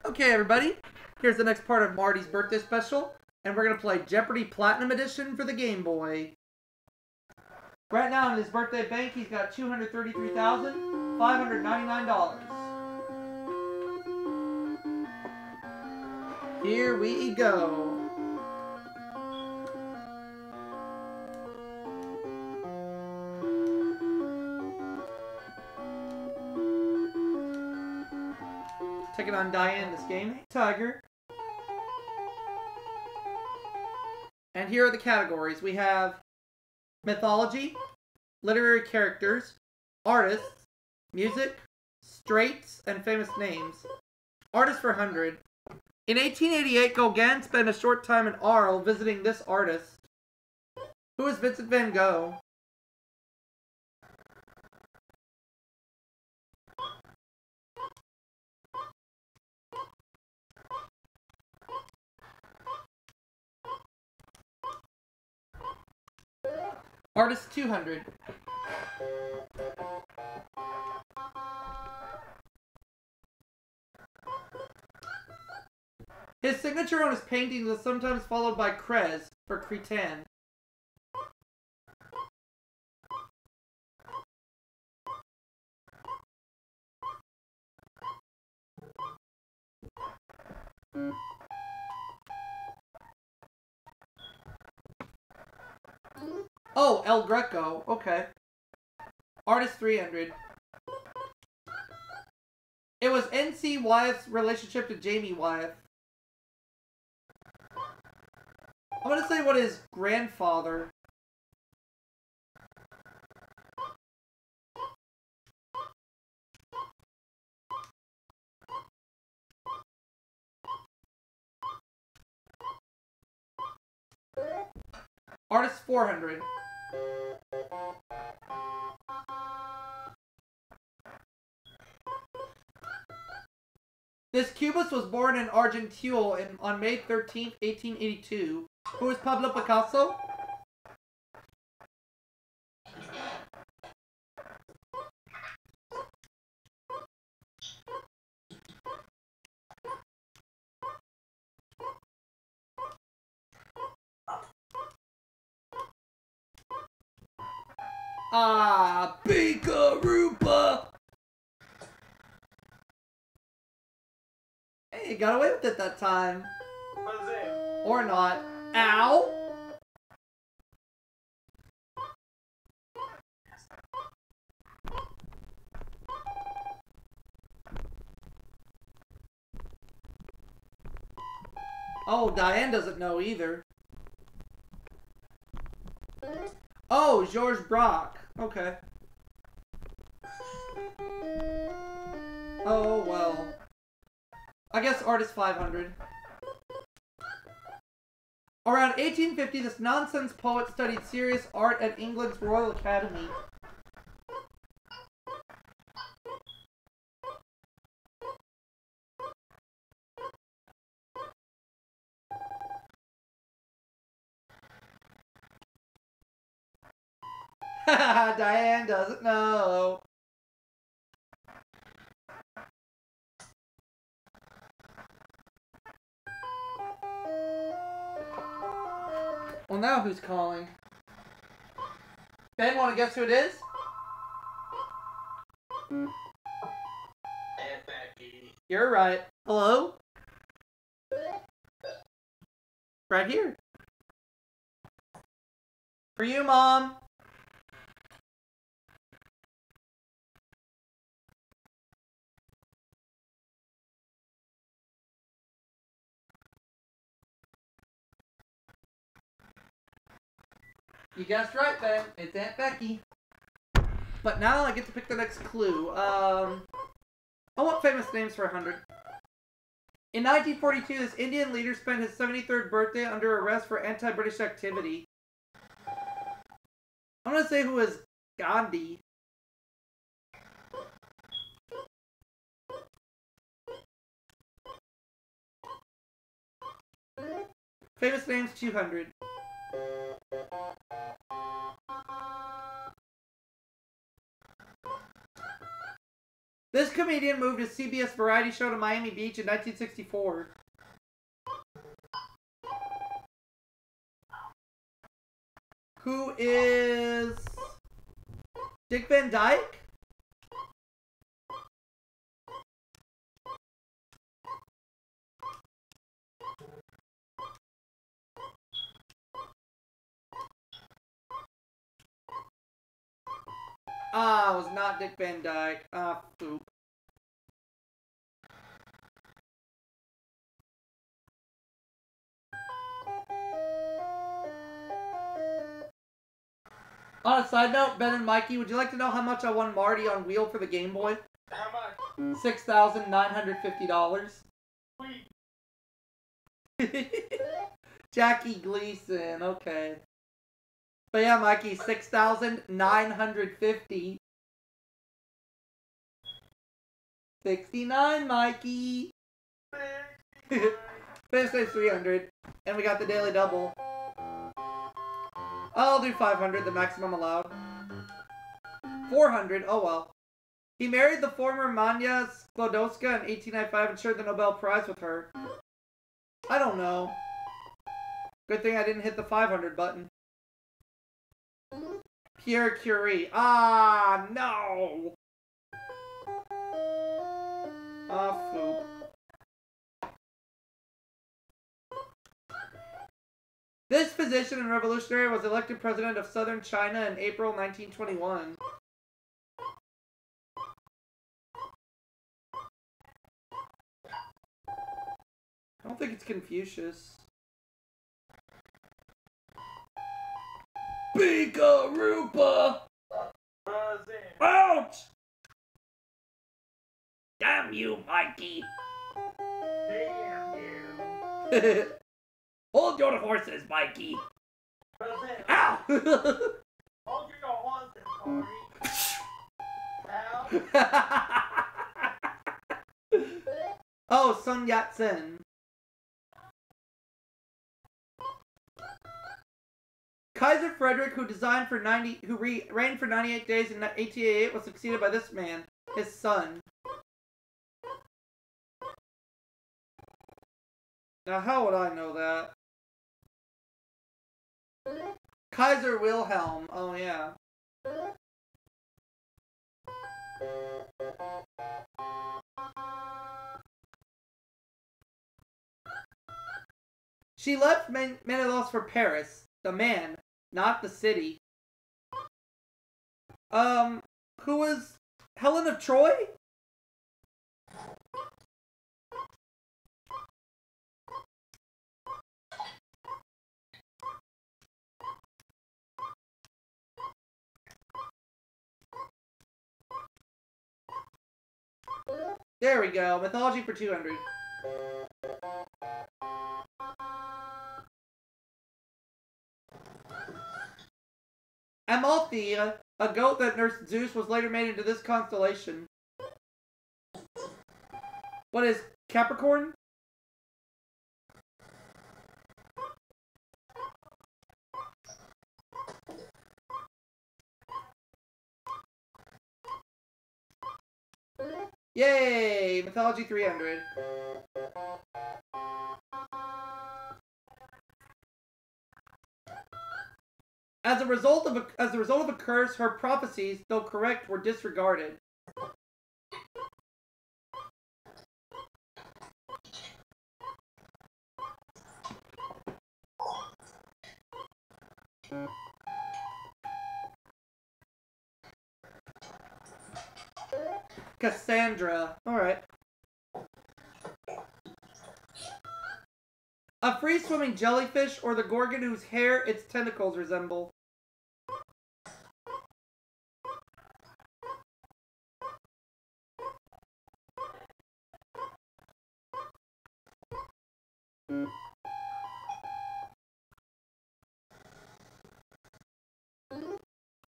Okay, everybody, here's the next part of Marty's birthday special, and we're going to play Jeopardy Platinum Edition for the Game Boy. Right now in his birthday bank, he's got $233,599. Here we go. Taking on Diane this game. Hey, Tiger. And here are the categories. We have mythology, literary characters, artists, music, straights, and famous names. Artists for 100. In 1888, Gauguin spent a short time in Arles visiting this artist. Who is Vincent van Gogh? Artist 200. His signature on his paintings is sometimes followed by crez or cretin. Oh, El Greco. Okay. Artist 300. It was N.C. Wyeth's relationship to Jamie Wyeth. I'm going to say what his grandfather. Artist 400. This cubist was born in Argenteuil on May 13th, 1882. Who is Pablo Picasso? Ah, Beakaroopa! Hey, you got away with it that time. What is it? Or not. Ow! Oh, Diane doesn't know either. Oh, Georges Braque. Okay. Oh, well. I guess artist 500. Around 1850, this nonsense poet studied serious art at England's Royal Academy. Diane doesn't know. Well, now who's calling? Ben, want to guess who it is? Aunt Becky. You're right. Hello? Right here. For you, Mom. You guessed right, Ben. It's Aunt Becky. But now I get to pick the next clue. I want famous names for 100. In 1942, this Indian leader spent his 73rd birthday under arrest for anti-British activity. I'm going to say who is Gandhi. Famous names 200. This comedian moved his CBS variety show to Miami Beach in 1964. Who is Dick Van Dyke? Ah, it was not Dick Van Dyke. Ah, poop. On a side note, Ben and Mikey, would you like to know how much I won Marty on Wheel for the Game Boy? How much? $6,950. Jackie Gleason, okay. But yeah, Mikey, 6,950. 69, Mikey. Finish saves 300. And we got the daily double. I'll do 500, the maximum allowed. 400, oh well. He married the former Manya Sklodowska in 1895 and shared the Nobel Prize with her. I don't know. Good thing I didn't hit the 500 button. Pierre Curie. Ah, no! Ah, foop. This physician and revolutionary was elected president of southern China in April 1921. I don't think it's Confucius. Beakaroopa! Ouch! Damn you, Mikey! Damn you! Hold your horses, Mikey! Ow! Hold your horses, Corey! Ow! Oh, Sun Yat-sen. Kaiser Frederick, who reigned for 98 days in 1888, was succeeded by this man, his son. Now, how would I know that? Kaiser Wilhelm. Oh, yeah. She left Menelaus for Paris. The man, not the city. Who was Helen of Troy? There we go. Mythology for 200. Amalthea, a goat that nursed Zeus, was later made into this constellation. What is Capricorn? Yay! Mythology 300. As a result of a curse, her prophecies, though correct, were disregarded. Cassandra. Alright. A free-swimming jellyfish or the gorgon whose hair its tentacles resemble.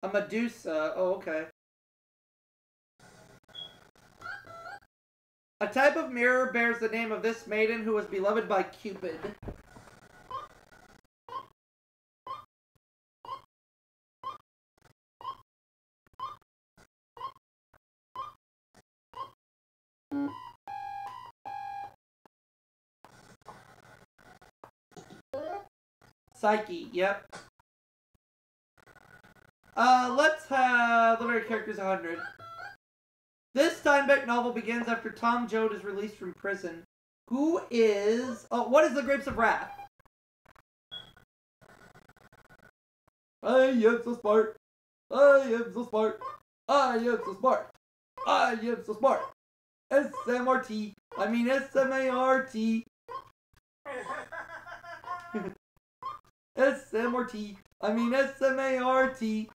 A Medusa. Oh, okay. A type of mirror bears the name of this maiden who was beloved by Cupid. Psyche, yep. Let's have literary characters 100. This Steinbeck novel begins after Tom Joad is released from prison. Who is... Oh, what is the Grapes of Wrath? I am so smart. I am so smart. I am so smart. I am so smart. S-M-R-T. I mean S-M-A-R-T. S-M-R-T. I mean S-M-A-R-T.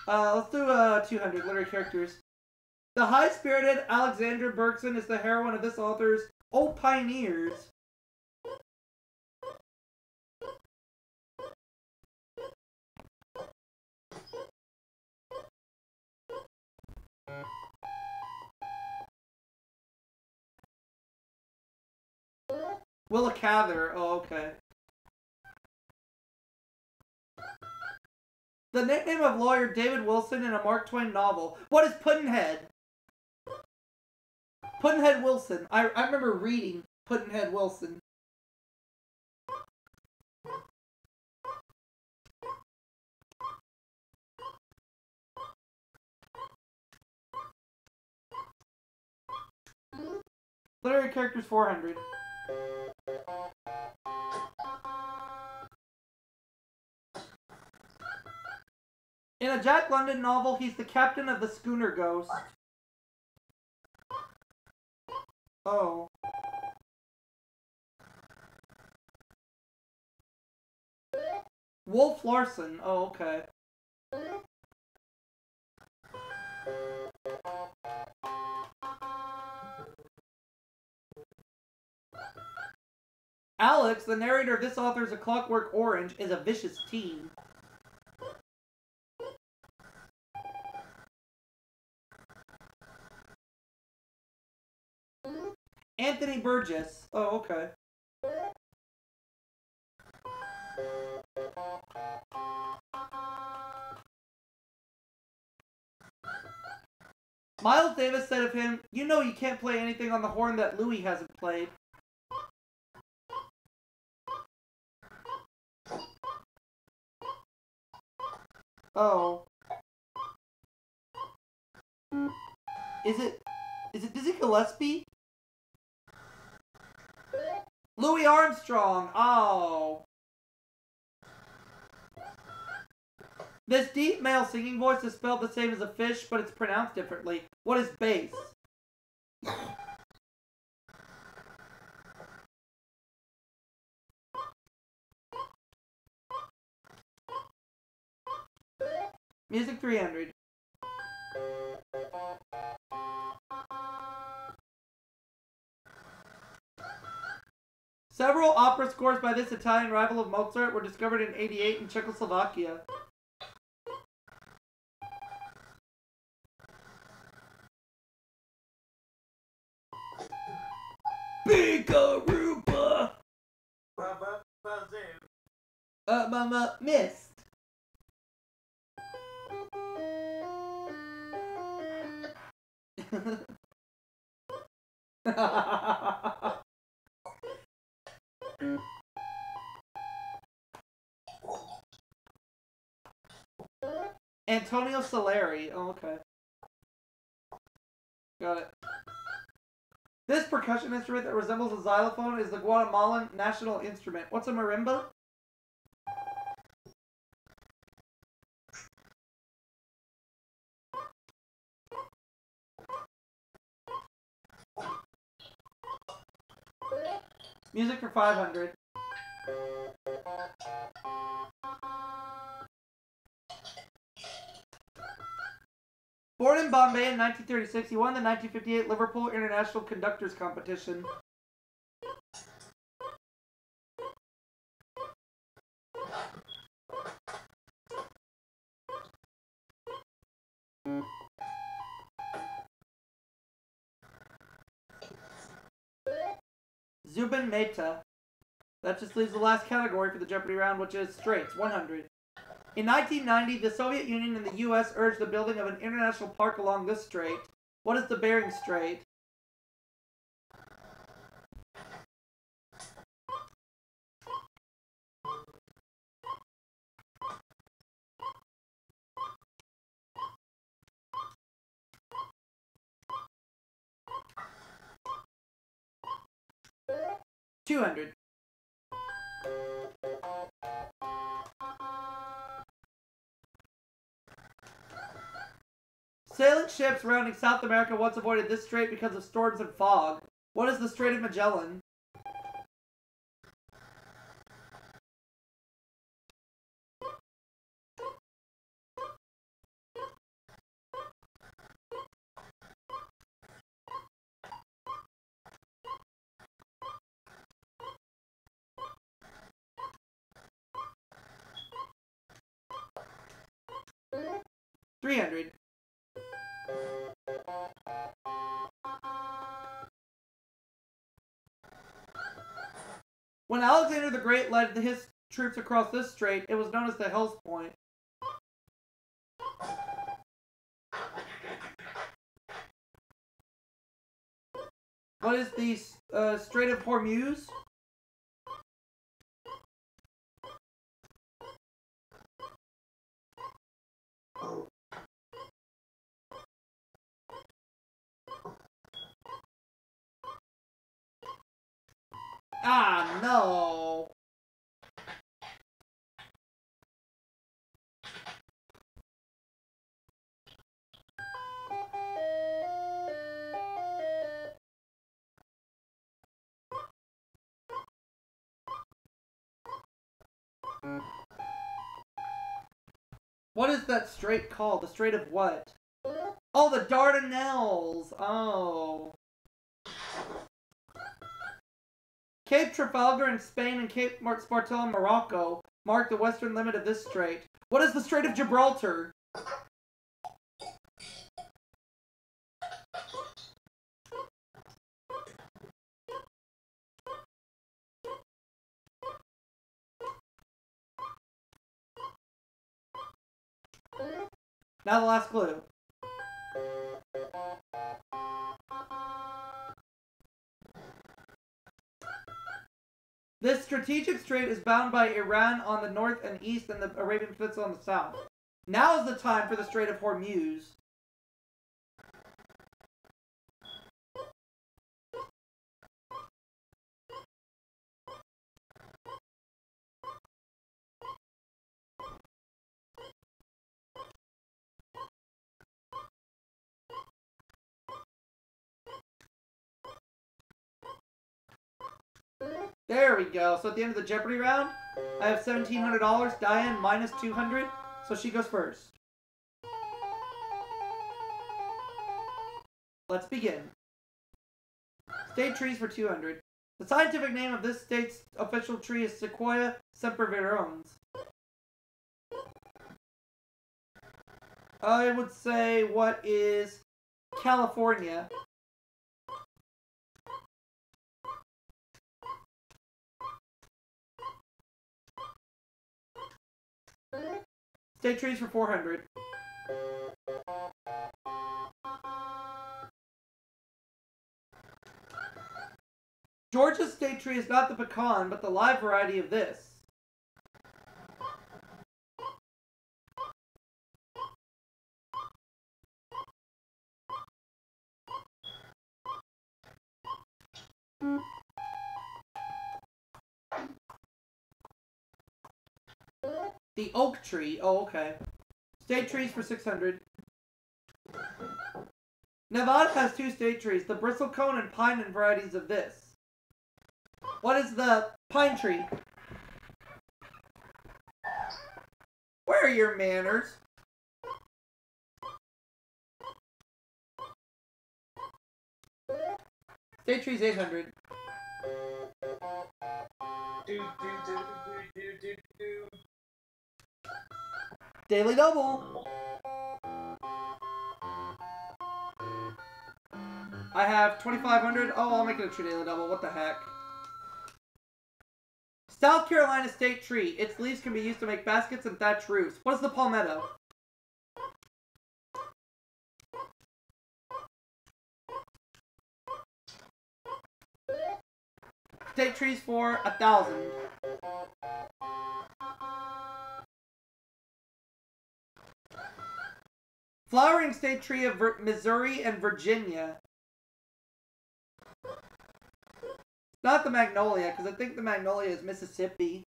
Let's do 200 literary characters. The high-spirited Alexandra Bergson is the heroine of this author's Oh Pioneers. Willa Cather. Oh, okay. The nickname of lawyer David Wilson in a Mark Twain novel. What is Pudd'nhead? Pudd'nhead Wilson. I remember reading Pudd'nhead Wilson. Literary characters 400. In a Jack London novel, he's the captain of the schooner Ghost. Oh. Wolf Larson. Oh, okay. Alex, the narrator of this author's A Clockwork Orange, is a vicious teen. Anthony Burgess. Oh, okay. Miles Davis said of him, "You know you can't play anything on the horn that Louis hasn't played." Oh. Is it Dizzy Gillespie? Louis Armstrong. Oh. This deep male singing voice is spelled the same as a fish, but it's pronounced differently. What is bass? Music 300. Several opera scores by this Italian rival of Mozart were discovered in '88 in Czechoslovakia. Big-a-roopa! Missed. Antonio Salieri. Oh, okay. Got it. This percussion instrument that resembles a xylophone is the Guatemalan national instrument. What's a marimba? Music for 500. Born in Bombay in 1936, he won the 1958 Liverpool International Conductors Competition. Zubin Mehta. That just leaves the last category for the Jeopardy round, which is straights, 100. In 1990, the Soviet Union and the U.S. urged the building of an international park along this strait. What is the Bering Strait? 200. Sailing ships rounding South America once avoided this strait because of storms and fog. What is the Strait of Magellan? $300. When Alexander the Great led his troops across this strait, it was known as the Hellespont. What is the Strait of Hormuz? Ah, no. What is that strait called? The Strait of what? Oh, the Dardanelles. Oh. Cape Trafalgar in Spain and Cape Spartel in Morocco mark the western limit of this strait. What is the Strait of Gibraltar? Now the last clue. This strategic strait is bound by Iran on the north and east and the Arabian Peninsula on the south. Now is the time for the Strait of Hormuz. There we go. So at the end of the Jeopardy round, I have $1,700. Diane minus 200, so she goes first. Let's begin. State trees for 200. The scientific name of this state's official tree is Sequoia sempervirens. I would say, what is California? State trees for 400. Georgia's state tree is not the pecan, but the live variety of this. The oak tree. Oh, okay. State trees for 600. Nevada has 2 state trees, the bristlecone and pine varieties of this. What is the pine tree? Where are your manners? State trees 800. Daily double. I have 2,500. Oh, I'll make it a true daily double. What the heck? South Carolina state tree. Its leaves can be used to make baskets and thatch roofs. What is the palmetto? State trees for 1,000. Flowering state tree of Missouri and Virginia. Not the Magnolia, because I think the Magnolia is Mississippi.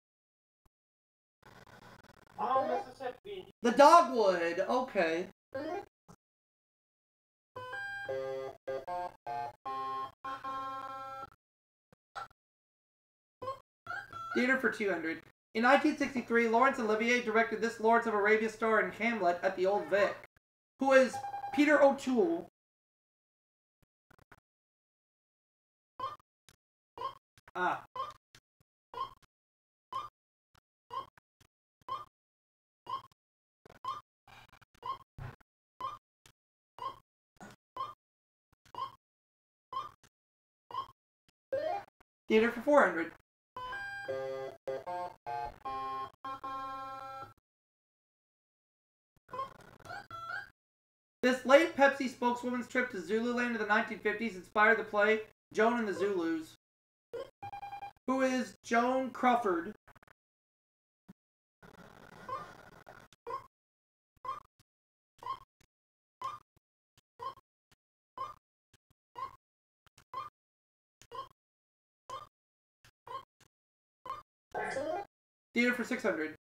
Oh, Mississippi. The Dogwood. Okay. Theater for 200. In 1963, Laurence Olivier directed this Lawrence of Arabia star in Hamlet at the Old Vic, who is Peter O'Toole. Ah. Theater for 400. This late Pepsi spokeswoman's trip to Zululand in the 1950s inspired the play Joan and the Zulus. Who is Joan Crawford? Theater for 600.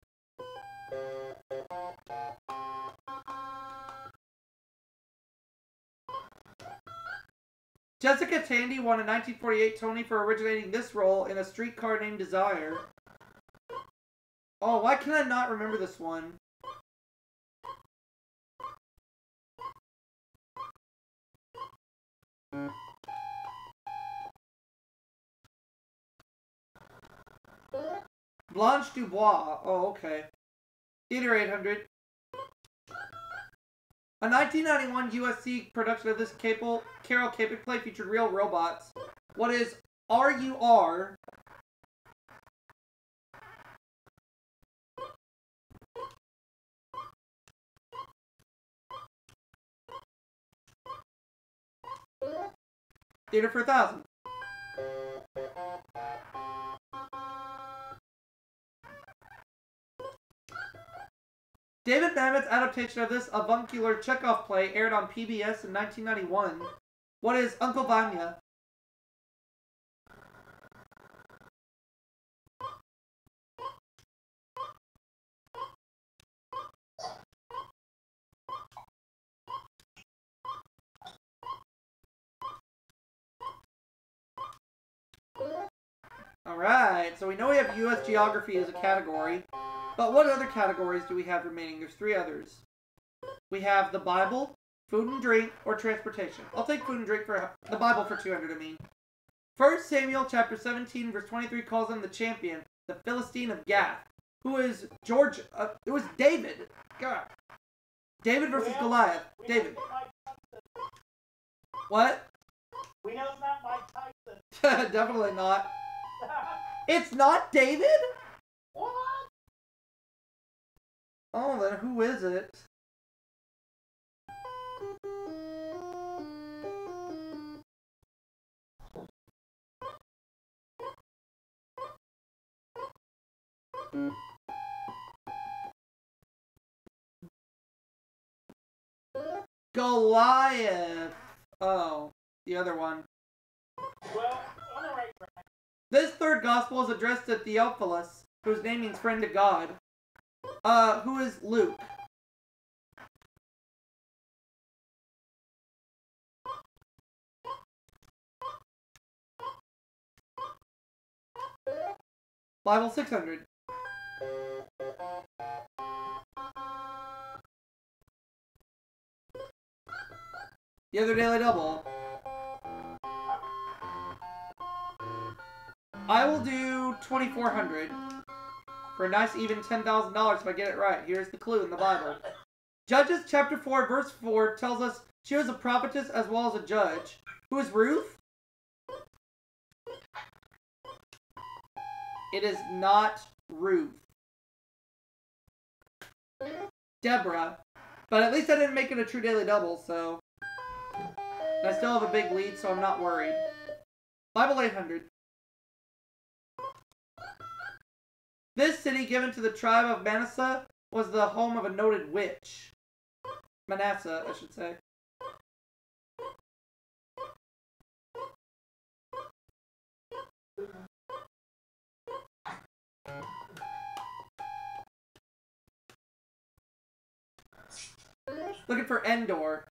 Jessica Tandy won a 1948 Tony for originating this role in A Streetcar Named Desire. Oh, why can I not remember this one? Blanche Dubois. Oh, okay. Theater 800. A 1991 USC production of this Carol Capek play featured real robots. What is RUR? Theater for 1,000. David Mamet's adaptation of this avuncular Chekhov play aired on PBS in 1991. What is Uncle Vanya? Alright, so we know we have U.S. geography as a category, but what other categories do we have remaining? There's 3 others. We have the Bible, food and drink, or transportation. I'll take food and drink for the Bible for 200, I mean. 1 Samuel chapter 17, verse 23 calls him the champion, the Philistine of Gath, who is George, it was David. God. David versus Goliath. David. What? We know it's not Mike Tyson. Definitely not. It's not David? What? Oh, then who is it? Goliath. Oh, the other one. Well, on the right track. This third gospel is addressed to Theophilus, whose name means friend to God. Who is Luke? Bible 600. The other daily double. I will do 2,400 for a nice even $10,000 if I get it right. Here's the clue in the Bible. Judges chapter 4 verse 4 tells us she was a prophetess as well as a judge. Who is Ruth? It is not Ruth. Deborah. But at least I didn't make it a true daily double, so... And I still have a big lead, so I'm not worried. Bible 800. This city, given to the tribe of Manasseh, was the home of a noted witch. Manasseh, I should say. Who's Looking for Endor.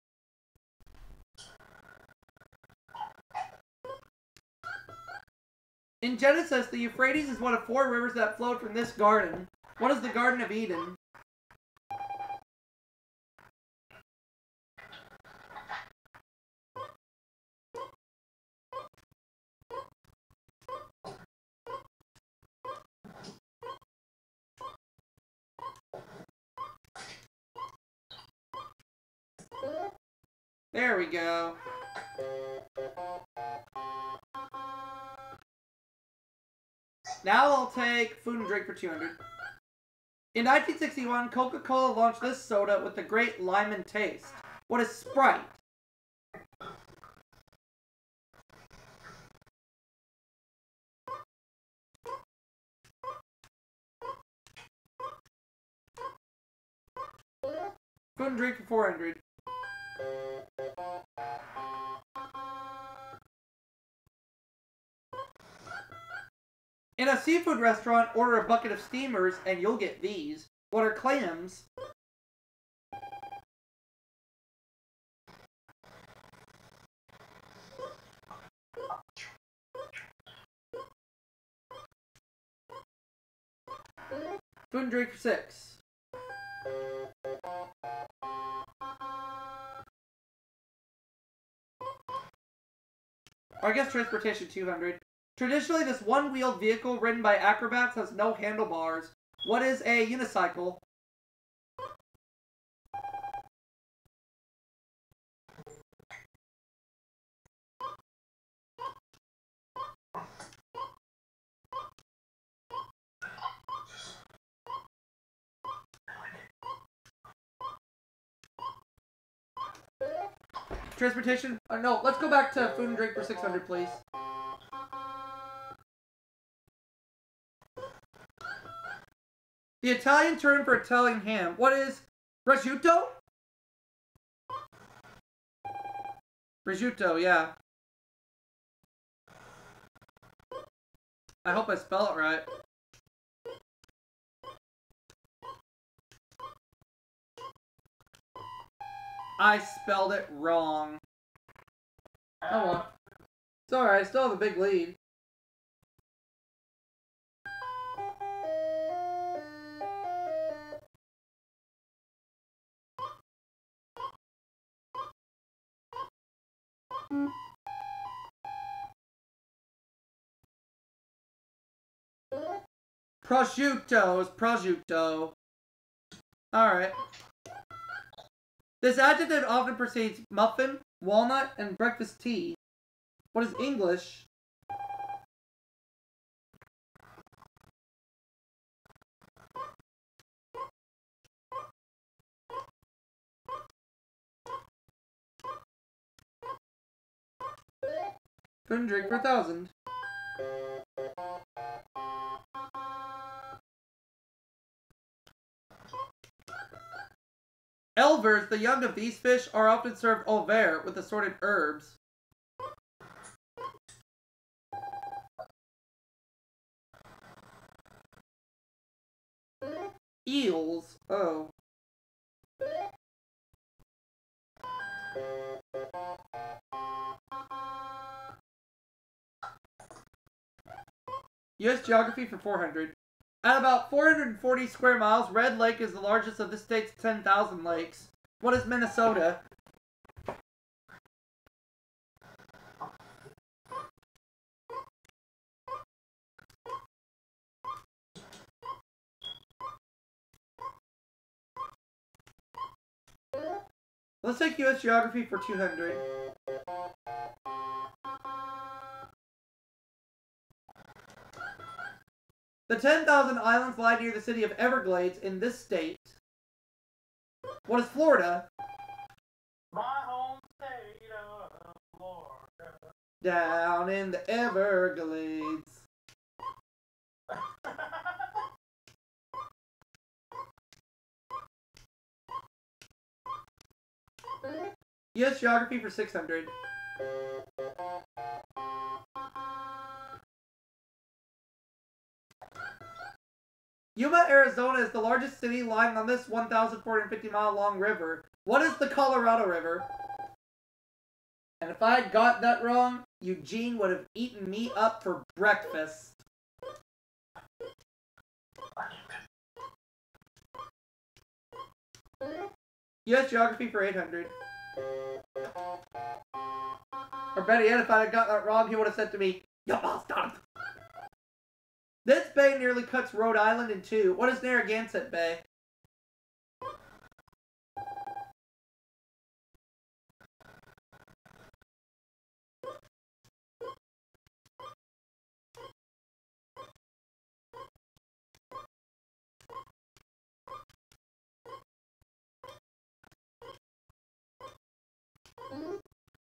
In Genesis, the Euphrates is one of 4 rivers that flowed from this garden. What is the Garden of Eden? There we go. Now I'll take food and drink for 200. In 1961, Coca-Cola launched this soda with the great lemon taste. What is Sprite? Food and drink for 400. In a seafood restaurant, order a bucket of steamers and you'll get these. What are clams? Food and drink for 6. Or I guess transportation 200. Traditionally, this one-wheeled vehicle ridden by acrobats has no handlebars. What is a unicycle? Transportation? No, let's go back to food and drink for 600, please. The Italian term for Italian ham. What is prosciutto? Prosciutto, yeah. I hope I spell it right. I spelled it wrong. Oh well. It's alright, I still have a big lead. Prosciutto is prosciutto. Alright. This adjective often precedes muffin, walnut, and breakfast tea. What is English? Food and drink for 1,000. Elvers, the young of these fish, are often served au vert with assorted herbs. Eels. Oh. U.S. geography for 400. At about 440 square miles, Red Lake is the largest of the state's 10,000 lakes. What is Minnesota? Let's take U.S. geography for 200. The 10,000 islands lie near the city of Everglades in this state. What is Florida? My home state of Florida. Down in the Everglades. U.S. geography for 600. Yuma, Arizona is the largest city lying on this 1,450-mile long river. What is the Colorado River? And if I had got that wrong, Eugene would have eaten me up for breakfast. U.S. Geography for 800. Or better yet, if I had got that wrong, he would have said to me, "You bastard!" This bay nearly cuts Rhode Island in two. What is Narragansett Bay?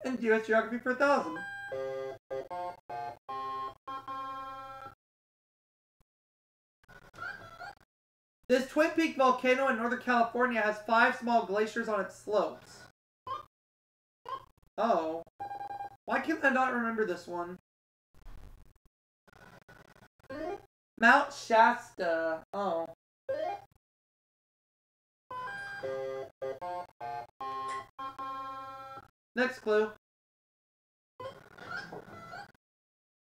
And U.S. Geography for 1,000. This Twin Peak volcano in Northern California has 5 small glaciers on its slopes. Oh. Why can't I not remember this one? Mount Shasta. Oh. Next clue.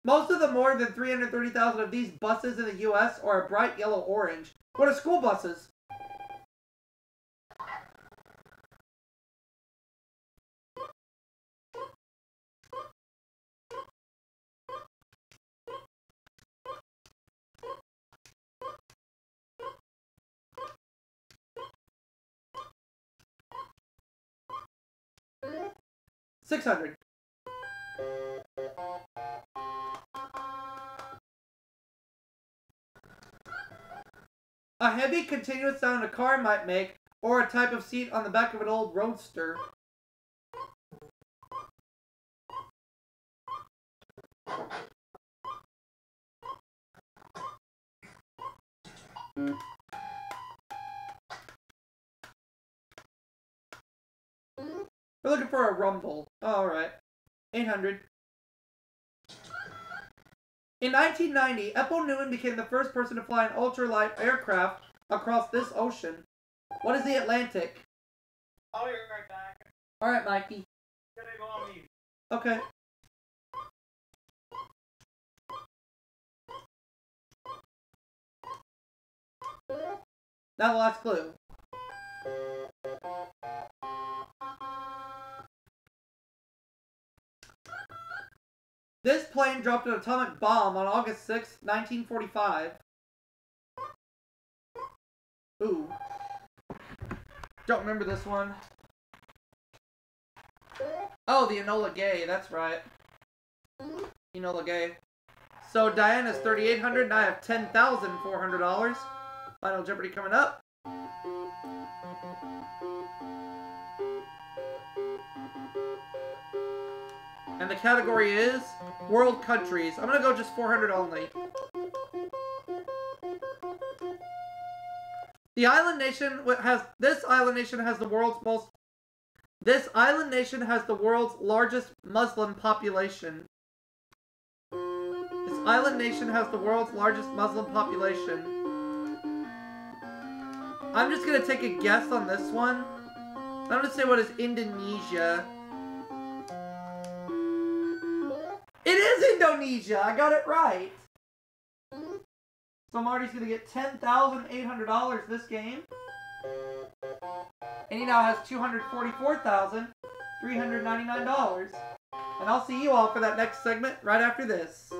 Most of the more than 330,000 of these buses in the U.S. are a bright yellow-orange. What are school buses? $600. A heavy, continuous sound a car might make, or a type of seat on the back of an old roadster. We're looking for a rumble. Oh, alright. 800. In 1990, Ethel Newman became the first person to fly an ultralight aircraft across this ocean. What is the Atlantic? I'll be right back. Alright, Mikey. Gonna go on mute. Okay. Now the last clue. This plane dropped an atomic bomb on August 6, 1945. Ooh. Don't remember this one. Oh, the Enola Gay, that's right. Enola Gay. So Diana's $3,800 and I have $10,400. Final Jeopardy coming up. And the category is world countries. I'm gonna go just 400 only. The island nation has this island nation has the world's largest Muslim population. This island nation has the world's largest Muslim population. I'm just gonna take a guess on this one. I'm gonna say what is Indonesia. It is Indonesia! I got it right! So Marty's gonna get $10,800 this game. And he now has $244,399. And I'll see you all for that next segment right after this.